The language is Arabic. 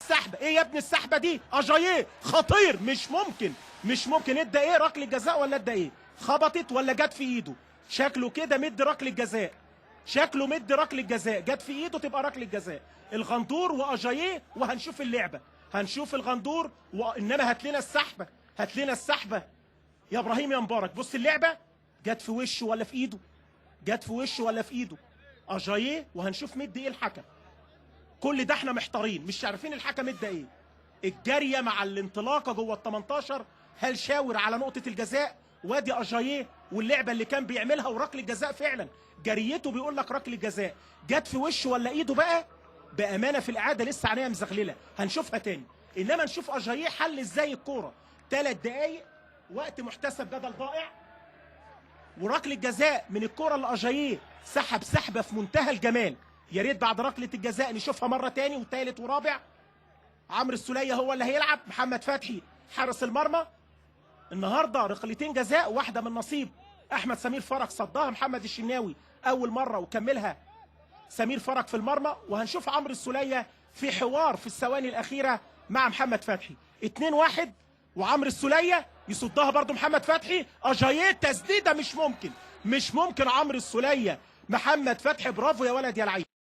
السحبه. ايه يا ابني السحبه دي؟ اجاييه خطير، مش ممكن ادى ايه ركله جزاء ولا ادى ايه؟ خبطت ولا جت في ايده؟ شكله كده مد ركله جزاء، شكله مد ركله جزاء، جت في ايده تبقى ركله جزاء. الغندور واجاييه، وهنشوف اللعبه، هنشوف الغندور انما هات لنا السحبه، هات لنا السحبه يا ابراهيم يا مبارك. بص اللعبه جت في وشه ولا في ايده؟ جت في وشه ولا في ايده؟ اجاييه، وهنشوف مد ايه الحكم. كل ده احنا محتارين مش عارفين الحكم ادى ايه. الجاريه مع الانطلاقه جوه ال 18، هل شاور على نقطه الجزاء؟ وادي اجاييه واللعبه اللي كان بيعملها وركله جزاء فعلا، جريته بيقول لك ركله جزاء، جت في وشه ولا ايده بقى؟ بامانه في الاعاده لسه عينيها مزغلله، هنشوفها تاني. انما نشوف اجاييه حل ازاي الكوره. 3 دقايق وقت محتسب بدل ضائع، وركله جزاء من الكوره اللي اجاييه سحب سحبه في منتهى الجمال. يا ريت بعد ركله الجزاء نشوفها مره تاني وثالث ورابع. عمرو السوليه هو اللي هيلعب، محمد فتحي حارس المرمى. النهارده ركلتين جزاء، واحده من نصيب احمد سمير فرج صدها محمد الشناوي اول مره وكملها سمير فرج في المرمى. وهنشوف عمرو السوليه في حوار في الثواني الاخيره مع محمد فتحي. 2-1 وعمرو السوليه يصدها برضو محمد فتحي. اجاييه تسديده مش ممكن عمرو السوليه. محمد فتحي برافو يا ولد يا لعيب.